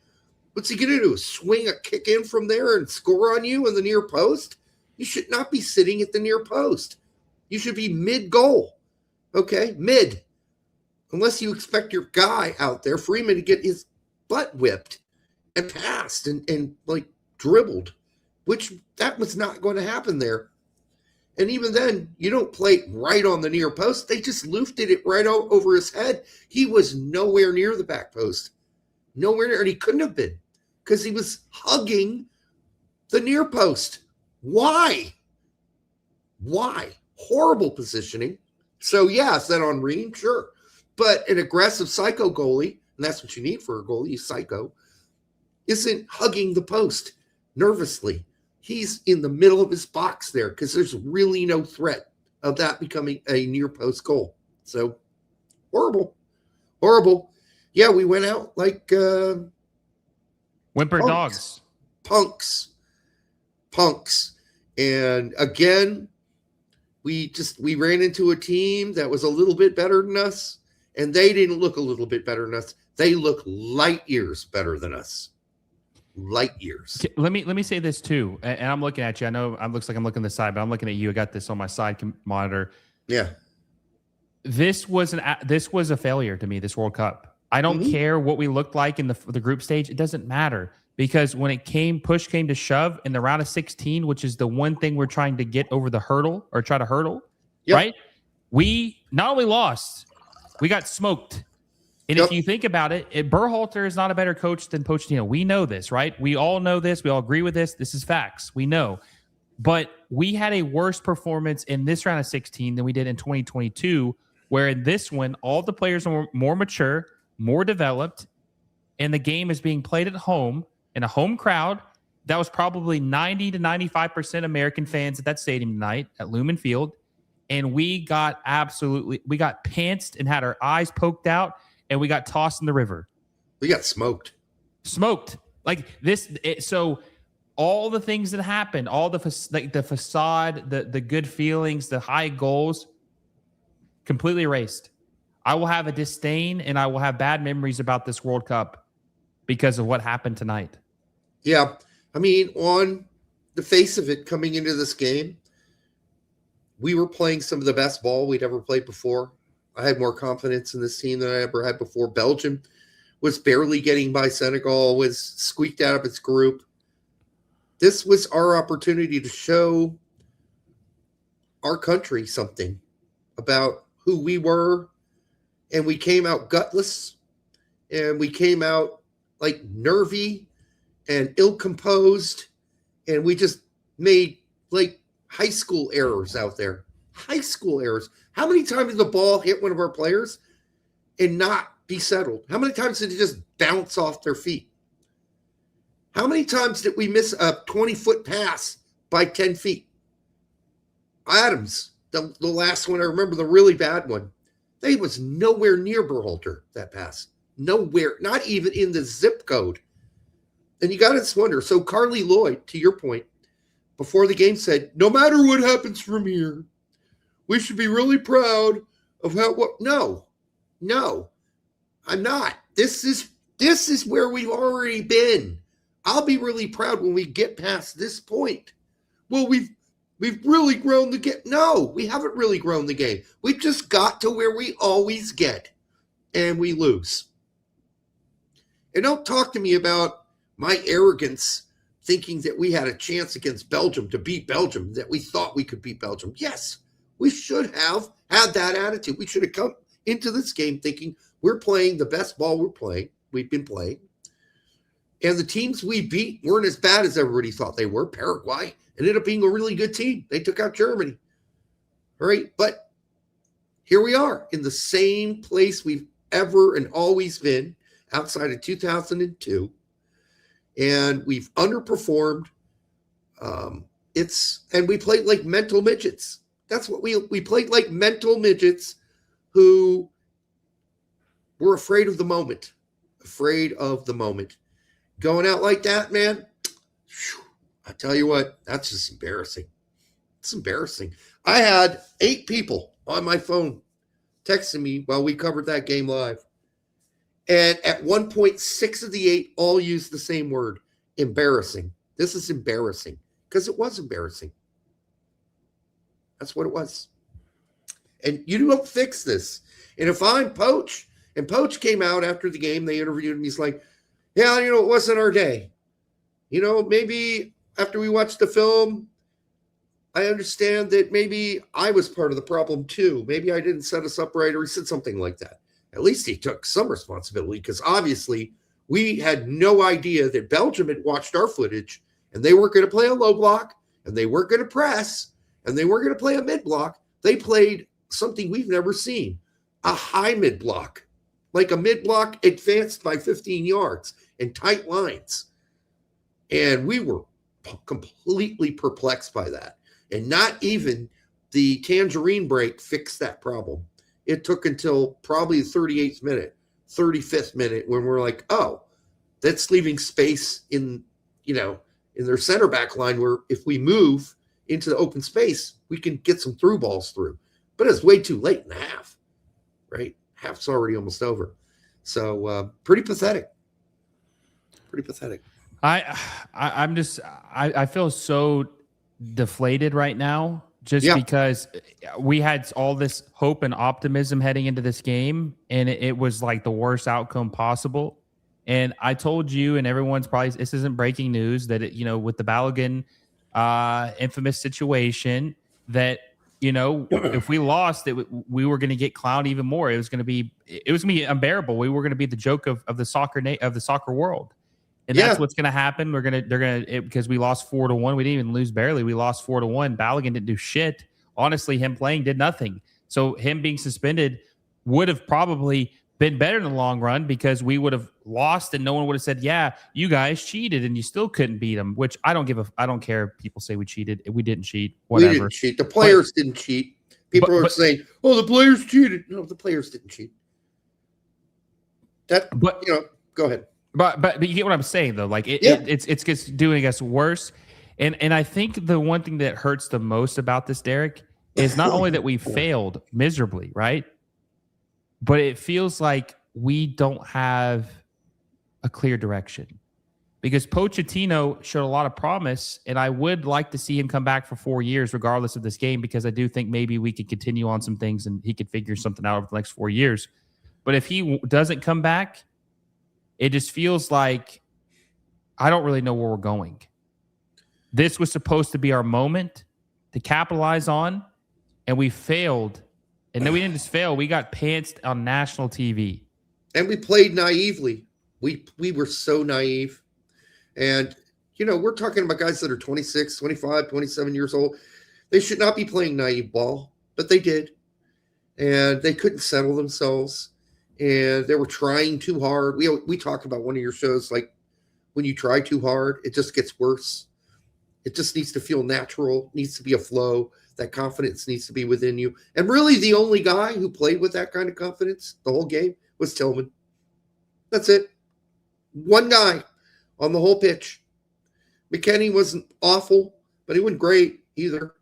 What's he going to do? Swing a kick in from there and score on you in the near post? You should not be sitting at the near post. You should be mid-goal. Okay? Mid. Unless you expect your guy out there, Freeman, to get his butt whipped and passed and dribbled, which that was not going to happen there. And even then, you don't play right on the near post. They just lofted it right over his head. He was nowhere near the back post. Nowhere near. And he couldn't have been because he was hugging the near post. Why? Horrible positioning. So, is that on Ream? Sure. But an aggressive psycho goalie, and that's what you need for a goalie, he's psycho, isn't hugging the post nervously. He's in the middle of his box there because there's really no threat of that becoming a near post goal. So horrible. Yeah, we went out like whimper dogs. Punks. And again, we ran into a team that was a little bit better than us, and they didn't look a little bit better than us. They look light years better than us. Light years. Let me say this too, and I'm looking at you. I know it looks like I'm looking at the side, but I'm looking at you. I got this on my side monitor. Yeah. This was a failure to me, this World Cup. I don't care what we looked like in the group stage. It doesn't matter, because when push came to shove in the round of 16, which is the one thing we're trying to get over the hurdle or try to hurdle, right? We not only lost, we got smoked. And if you think about it, Berhalter is not a better coach than Pochettino. We know this, right? We all know this. We all agree with this. This is facts. We know. But we had a worse performance in this round of 16 than we did in 2022, where in this one, all the players are more mature, more developed, and the game is being played at home in a home crowd. That was probably 90 to 95% American fans at that stadium tonight at Lumen Field. And we got pantsed and had our eyes poked out, and we got tossed in the river. We got smoked. Like this. So all the things that happened, all the facade, the good feelings, the high goals, completely erased. I will have a disdain and I will have bad memories about this World Cup because of what happened tonight. Yeah. I mean, on the face of it, coming into this game, we were playing some of the best ball we'd ever played before. I had more confidence in this team than I ever had before. Belgium was barely getting by Senegal, was squeaked out of its group. This was our opportunity to show our country something about who we were. And we came out gutless, and we came out like nervy and ill-composed, and we just made like high school errors out there. High school errors. How many times did the ball hit one of our players and not be settled? How many times did it just bounce off their feet? How many times did we miss a 20-foot pass by 10 feet? Adams, the last one, I remember the really bad one. They was nowhere near Berhalter, that pass. Nowhere, not even in the zip code. And you got to wonder. So Carly Lloyd, to your point, before the game said, no matter what happens from here, we should be really proud of No, I'm not. This is where we've already been. I'll be really proud when we get past this point. Well, we've really grown the game. No, we haven't really grown the game. We've just got to where we always get, and we lose. And don't talk to me about my arrogance thinking that we had a chance against Belgium to beat Belgium, that we thought we could beat Belgium. Yes, we should have had that attitude. We should have come into this game thinking we're playing the best ball we've been playing. And the teams we beat weren't as bad as everybody thought they were. Paraguay ended up being a really good team. They took out Germany. All right. But here we are in the same place we've ever and always been outside of 2002. And we've underperformed. And we played like mental midgets. That's what we played, like mental midgets who were afraid of the moment. Going out like that, man, I tell you what, that's just embarrassing. It's embarrassing. I had 8 people on my phone texting me while we covered that game live. And at one point, 6 of the 8 all used the same word, embarrassing. This is embarrassing, because it was embarrassing. That's what it was. And you don't fix this. And if I'm Poach, and Poach came out after the game, they interviewed him, he's like, yeah, it wasn't our day. Maybe after we watched the film, I understand that maybe I was part of the problem too. Maybe I didn't set us up right, or he said something like that. At least he took some responsibility, because obviously we had no idea that Belgium had watched our footage, and they weren't going to play a low block, and they weren't going to press, and they weren't going to play a mid block. They played something we've never seen, a high mid block, like a mid block advanced by 15 yards in tight lines. And we were completely perplexed by that. And not even the tangerine break fixed that problem. It took until probably the 38th minute, 35th minute, when we're like, oh, that's leaving space in their center back line, where if we move into the open space, we can get some through balls through. But it's way too late in the half, right? Half's already almost over. So pretty pathetic. I feel so deflated right now, because we had all this hope and optimism heading into this game, and it was like the worst outcome possible. And I told you, and everyone's probably, this isn't breaking news, that with the Balogun infamous situation, that if we lost, we were going to get clowned even more. It was going to be unbearable. We were going to be the joke of the soccer world. And that's what's going to happen. They're going to because we lost 4-1. We didn't even lose barely. We lost 4-1. Balogun didn't do shit. Honestly, him playing did nothing. So him being suspended would have probably been better in the long run because we would have lost and no one would have said, yeah, you guys cheated and you still couldn't beat them, which I don't care if people say we cheated. We didn't cheat. Whatever. We didn't cheat. The players didn't cheat. People are saying, oh, the players cheated. No, the players didn't cheat. Go ahead. But you get what I'm saying though. Like it's just doing us worse. And I think the one thing that hurts the most about this, Derek, is not only that we failed miserably, right? But it feels like we don't have a clear direction because Pochettino showed a lot of promise, and I would like to see him come back for 4 years regardless of this game because I do think maybe we could continue on some things and he could figure something out over the next 4 years. But if he doesn't come back, it just feels like I don't really know where we're going. This was supposed to be our moment to capitalize on, and we failed. And then we didn't just fail. We got pantsed on national TV. And we played naively. We were so naive. And, we're talking about guys that are 26, 25, 27 years old. They should not be playing naive ball, but they did. And they couldn't settle themselves. And they were trying too hard. We talked about one of your shows, like when you try too hard, it just gets worse. It just needs to feel natural, needs to be a flow. That confidence needs to be within you. And really the only guy who played with that kind of confidence the whole game was Tillman. That's it. One guy on the whole pitch. McKennie wasn't awful, but he wasn't great either.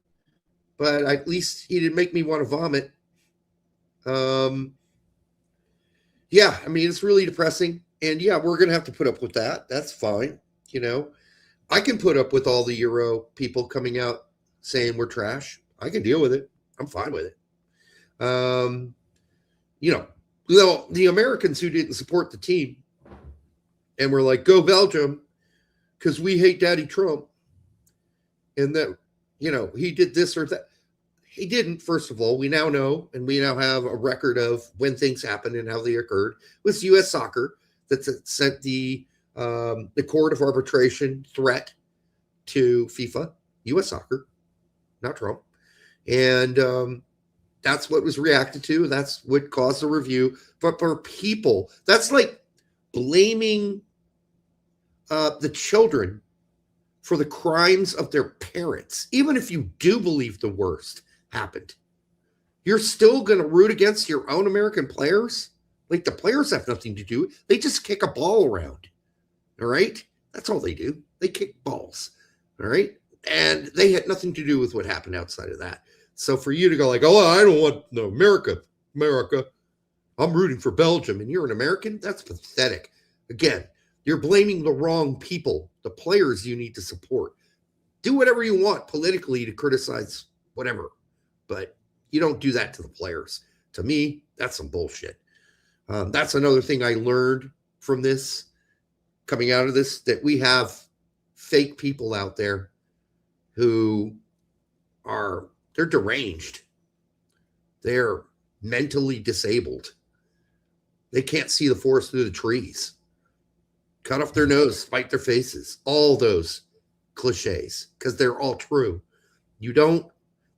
But at least he didn't make me want to vomit. It's really depressing. And we're going to have to put up with that. That's fine. I can put up with all the Euro people coming out saying we're trash. I can deal with it. I'm fine with it. The Americans who didn't support the team and were like, go Belgium, because we hate Daddy Trump. And that, he did this or that. He didn't, first of all. We now know, and we now have a record of when things happened and how they occurred. It was U.S. Soccer that sent the court of arbitration threat to FIFA, U.S. Soccer, not Trump. And that's what was reacted to. That's what caused the review. But for people, that's like blaming the children for the crimes of their parents. Even if you do believe the worst happened, you're still going to root against your own American players? Like, the players have nothing to do. They just kick a ball around. All right? That's all they do. They kick balls. All right? And they had nothing to do with what happened outside of that. So for you to go like, oh, I don't want no America. I'm rooting for Belgium, and you're an American? That's pathetic. Again, you're blaming the wrong people, the players you need to support. Do whatever you want politically to criticize whatever, but you don't do that to the players. To me, that's some bullshit. That's another thing I learned from this, coming out of this, that we have fake people out there who they're deranged. They're mentally disabled. They can't see the forest through the trees. Cut off their nose, spite their faces. All those cliches, because they're all true.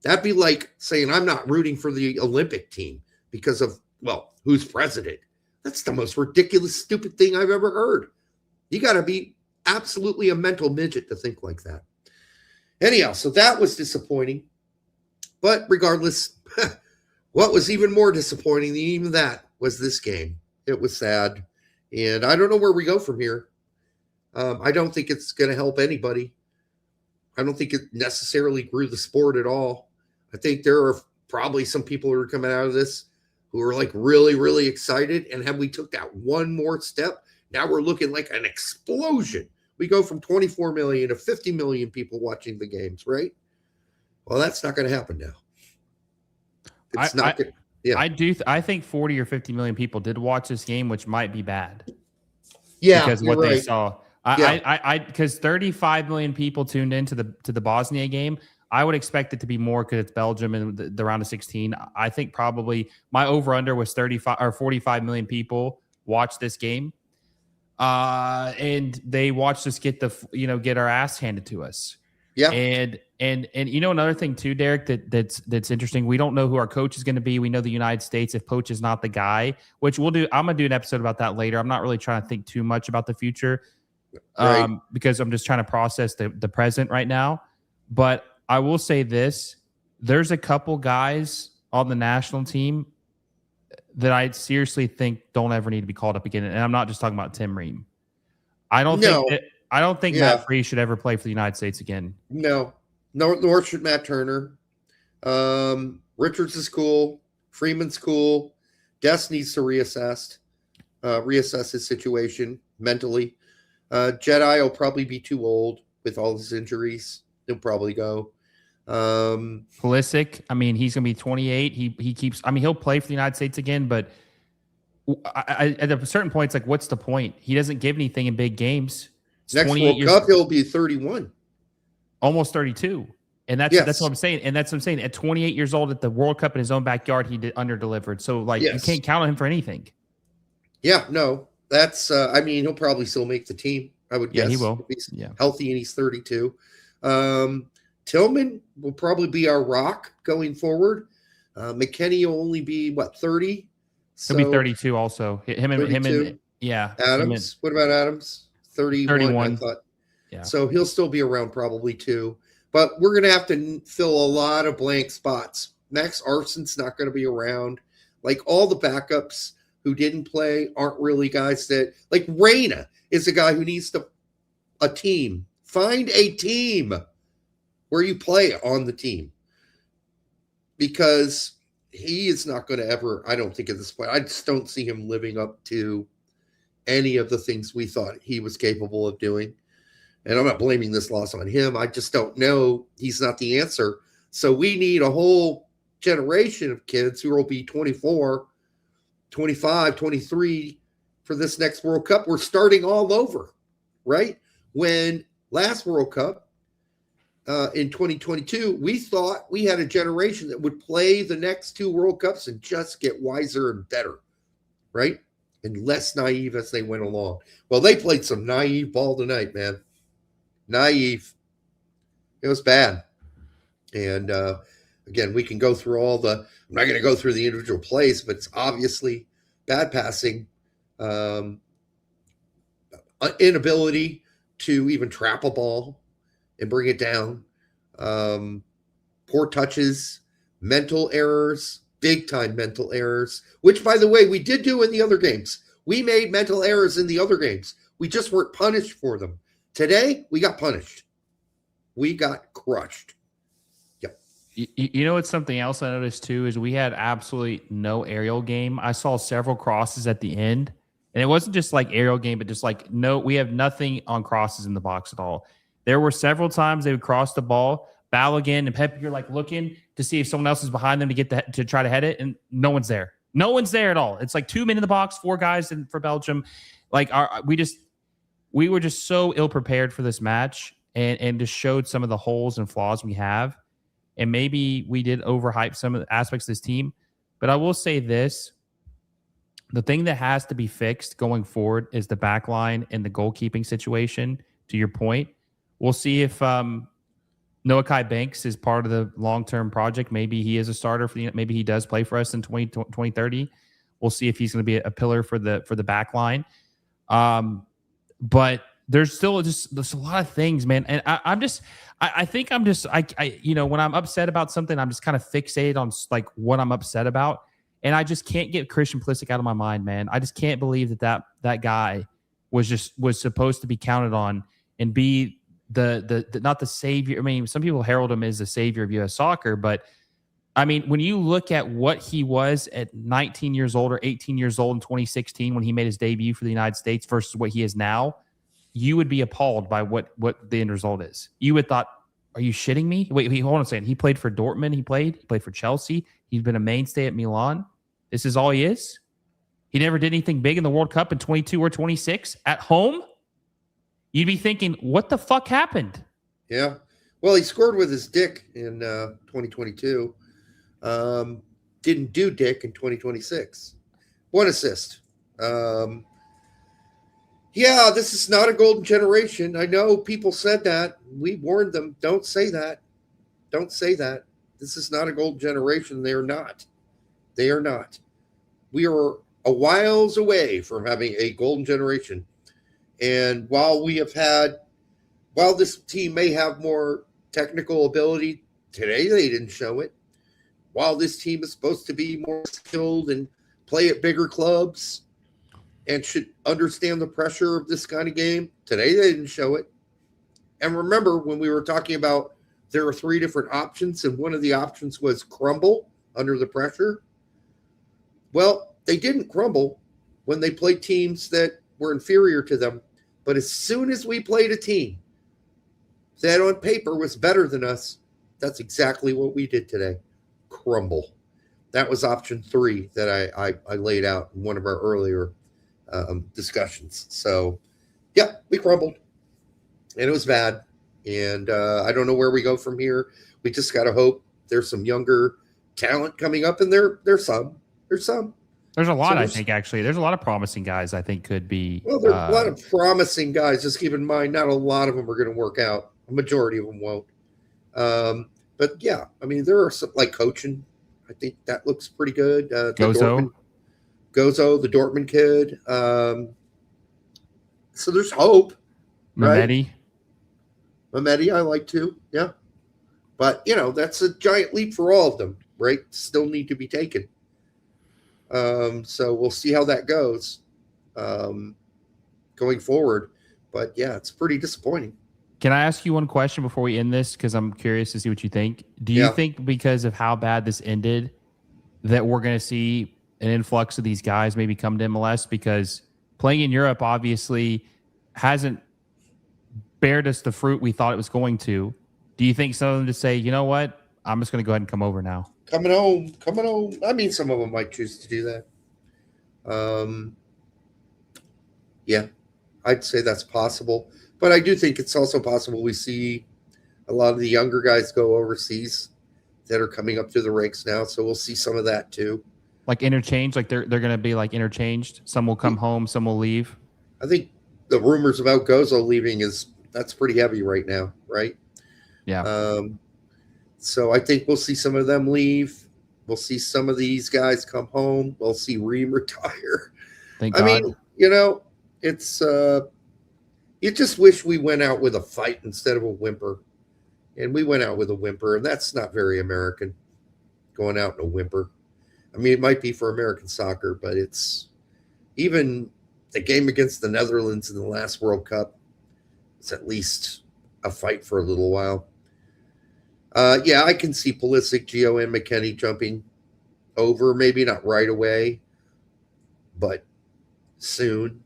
That'd be like saying I'm not rooting for the Olympic team because of, who's president? That's the most ridiculous, stupid thing I've ever heard. You got to be absolutely a mental midget to think like that. Anyhow, so that was disappointing. But regardless, what was even more disappointing than even that was this game. It was sad. And I don't know where we go from here. I don't think it's going to help anybody. I don't think it necessarily grew the sport at all. I think there are probably some people who are coming out of this who are like really, really excited. And have we took that one more step? Now we're looking like an explosion. We go from 24 million to 50 million people watching the games, right? Well, that's not going to happen now. It's not good. Yeah. I think 40 or 50 million people did watch this game, which might be bad. Yeah, because what right. they saw. Because 35 million people tuned into the Bosnia game. I would expect it to be more because it's Belgium and the round of 16. I think probably my over-under was 35 or 45 million people watch this game. And they watched us get get our ass handed to us. Yeah. And another thing too, Derek, that's interesting. We don't know who our coach is going to be. We know the United States, if Poach is not the guy, which we'll do. I'm gonna do an episode about that later. I'm not really trying to think too much about the future, because I'm just trying to process the present right now. But I will say this: there's a couple guys on the national team that I seriously think don't ever need to be called up again. And I'm not just talking about Tim Ream. I don't think Matt Free should ever play for the United States again. No, nor should Matt Turner. Richards is cool. Freeman's cool. Des needs to reassess his situation mentally. Jedi will probably be too old with all his injuries. He'll probably go. Pulisic, I mean, he's going to be 28. He keeps, I mean, he'll play for the United States again, but at a certain point, it's like, what's the point? He doesn't give anything in big games. Next World Cup, he'll be 31. Almost 32. And that's what I'm saying. And that's what I'm saying. At 28 years old at the World Cup in his own backyard, he under-delivered. So, you can't count on him for anything. Yeah, no. That's, I mean, he'll probably still make the team, I would guess. Yeah, he will. If he's healthy and he's 32. Tillman will probably be our rock going forward. McKennie will only be, 30? He'll be 32 also. Him and Adams. What about Adams? 31. I thought. Yeah. So he'll still be around probably too. But we're going to have to fill a lot of blank spots. Max Arson's not going to be around. Like all the backups who didn't play aren't really guys that, like Reyna is a guy who needs a team. Find a team where you play on the team, because he is not going to ever, I don't think at this point, I just don't see him living up to any of the things we thought he was capable of doing. And I'm not blaming this loss on him. I just don't know. He's not the answer. So we need a whole generation of kids who will be 24, 25, 23 for this next World Cup. We're starting all over, right? When last World Cup, in 2022, we thought we had a generation that would play the next two World Cups and just get wiser and better, right? And less naive as they went along. Well, they played some naive ball tonight, man. Naive. It was bad. And again, we can go through I'm not going to go through the individual plays, but it's obviously bad passing, inability to even trap a ball and bring it down. Poor touches, mental errors, big time mental errors, which, by the way, we did do in the other games. We made mental errors in the other games. We just weren't punished for them. Today, we got punished. We got crushed. Yep. You know what's something else I noticed too is we had absolutely no aerial game. I saw several crosses at the end, and it wasn't just like aerial game, but just like we have nothing on crosses in the box at all. There were several times they would cross the ball, Balogun and Pep, you're like looking to see if someone else is behind them to try to head it, and no one's there. No one's there at all. It's like 2 men in the box, 4 guys for Belgium. Like we were just so ill prepared for this match, and just showed some of the holes and flaws we have. And maybe we did overhype some of the aspects of this team. But I will say this. The thing that has to be fixed going forward is the back line and the goalkeeping situation, to your point. We'll see if Noah Kai Banks is part of the long-term project. Maybe he is a starter maybe he does play for us in 2030. We'll see if he's going to be a pillar for the back line. But there's still there's a lot of things, man. And I think when I'm upset about something, I'm just kind of fixated on like what I'm upset about. And I just can't get Christian Pulisic out of my mind, man. I just can't believe that guy was supposed to be counted on and be the not the savior. I mean, some people herald him as the savior of U.S. soccer, but I mean, when you look at what he was at 19 years old or 18 years old in 2016 when he made his debut for the United States versus what he is now, you would be appalled by what the end result is. You would thought, are you shitting me? Wait, hold on a second. He played for Dortmund. He played for Chelsea. He's been a mainstay at Milan. This is all he is? He never did anything big in the World Cup in 22 or 26 at home? You'd be thinking, what the fuck happened? Yeah. Well, he scored with his dick in 2022. Um, didn't do dick in 2026. One assist. Um, yeah, this is not a golden generation. I know people said that. We warned them. Don't say that. Don't say that. This is not a golden generation. They are not. They are not. We are a whiles away from having a golden generation. And while this team may have more technical ability, today they didn't show it. While this team is supposed to be more skilled and play at bigger clubs and should understand the pressure of this kind of game, today they didn't show it. And remember when we were talking about there are three different options, and one of the options was crumble under the pressure. Well, they didn't crumble when they played teams that were inferior to them. But as soon as we played a team that on paper was better than us, that's exactly what we did today. Crumble. That was option 3 that I laid out in one of our earlier discussions. So, yeah, we crumbled. And it was bad. And I don't know where we go from here. We just got to hope there's some younger talent coming up, and there's some. There's some. There's a lot, I think, actually. There's a lot of promising guys I think could be. Well, there's a lot of promising guys. Just keep in mind, not a lot of them are going to work out. A majority of them won't. But, yeah, I mean, there are some, like coaching. I think that looks pretty good. Gozo, the Dortmund kid. So there's hope. Mehmeti. Right? Mehmeti, I like too. Yeah. But, that's a giant leap for all of them, right? Still need to be taken. So we'll see how that goes going forward. But, yeah, it's pretty disappointing. Can I ask you one question before we end this? Because I'm curious to see what you think. Do you think because of how bad this ended that we're going to see an influx of these guys maybe come to MLS? Because playing in Europe obviously hasn't bared us the fruit we thought it was going to. Do you think some of them just say, you know what, I'm just going to go ahead and come over now? Coming home. I mean, some of them might choose to do that. Yeah, I'd say that's possible. But I do think it's also possible we see a lot of the younger guys go overseas that are coming up through the ranks now. So we'll see some of that too. Like interchange, like they're going to be like interchanged. Some will come home, some will leave. I think the rumors about Gozo leaving that's pretty heavy right now, right? Yeah. So I think we'll see some of them leave. We'll see some of these guys come home. We'll see Ream retire. Thank God. I mean, it's you just wish we went out with a fight instead of a whimper. And we went out with a whimper, and that's not very American, going out in a whimper. I mean, it might be for American soccer, but it's even the game against the Netherlands in the last World Cup. It's at least a fight for a little while. Yeah, I can see Pulisic, Gio, and McKennie jumping over. Maybe not right away, but soon.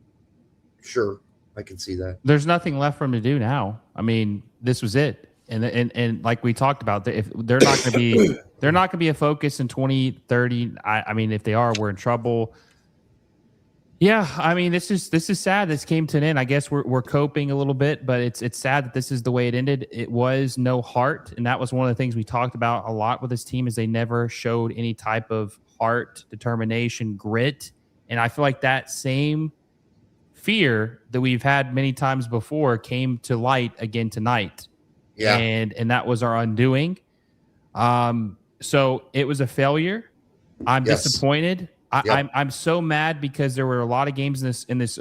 Sure, I can see that. There's nothing left for them to do now. I mean, this was it. And like we talked about, if they're not going to be, they're not going to be a focus in 2030. I mean, if they are, we're in trouble. Yeah, I mean, this is sad. This came to an end. I guess we're coping a little bit, but it's sad that this is the way it ended. It was no heart, and that was one of the things we talked about a lot with this team is they never showed any type of heart, determination, grit, and I feel like that same fear that we've had many times before came to light again tonight. Yeah. And that was our undoing. So it was a failure. I'm disappointed. I'm so mad because there were a lot of games in this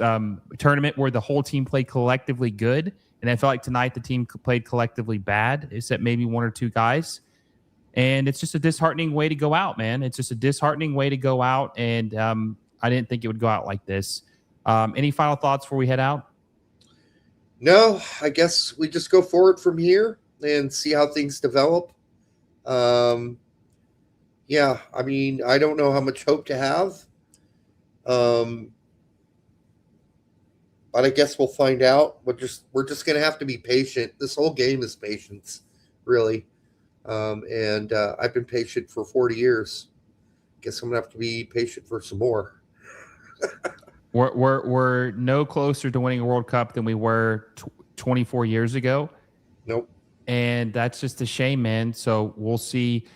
tournament where the whole team played collectively good, and I felt like tonight the team played collectively bad, except maybe one or two guys. And it's just a disheartening way to go out, man. It's just a disheartening way to go out, and I didn't think it would go out like this. Any final thoughts before we head out? No, I guess we just go forward from here and see how things develop. Yeah, I mean, I don't know how much hope to have. But I guess we'll find out. We're just going to have to be patient. This whole game is patience, really. And I've been patient for 40 years. Guess I'm going to have to be patient for some more. We're no closer to winning a World Cup than we were 24 years ago. Nope. And that's just a shame, man. So we'll see.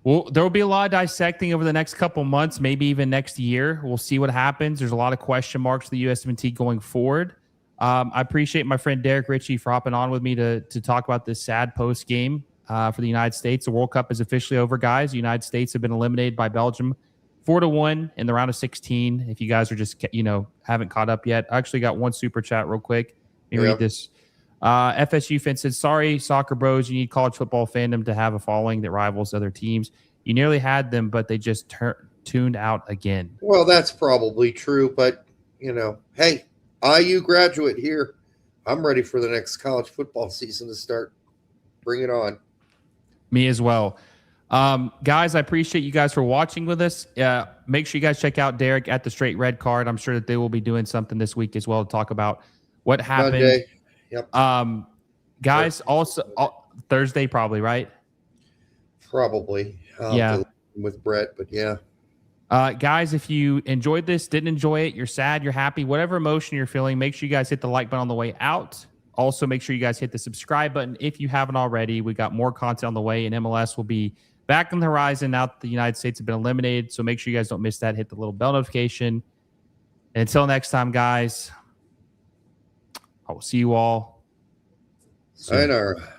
Well, there will be a lot of dissecting over the next couple months, maybe even next year. We'll see what happens. There's a lot of question marks for the USMNT going forward. I appreciate my friend Derek Ritchie for hopping on with me to talk about this sad post game for the United States. The World Cup is officially over, guys. The United States have been eliminated by Belgium 4-1 in the round of 16. If you guys are just haven't caught up yet, I actually got one super chat real quick. Let me read this. FSU fan said, sorry, soccer bros, you need college football fandom to have a following that rivals other teams. You nearly had them, but they just tuned out again. Well, that's probably true, but, hey, IU graduate here. I'm ready for the next college football season to start. Bring it on. Me as well. Guys, I appreciate you guys for watching with us. Make sure you guys check out Derek at the Straight Red Card. I'm sure that they will be doing something this week as well to talk about what happened. Monday. Yep. Guys, also Thursday, probably, right? Probably. Yeah. With Brett, but yeah. Guys, if you enjoyed this, didn't enjoy it, you're sad, you're happy, whatever emotion you're feeling, make sure you guys hit the like button on the way out. Also, make sure you guys hit the subscribe button if you haven't already. We got more content on the way, and MLS will be back on the horizon now that the United States have been eliminated. So make sure you guys don't miss that. Hit the little bell notification. And until next time, guys, I will see you all soon. Sayonara.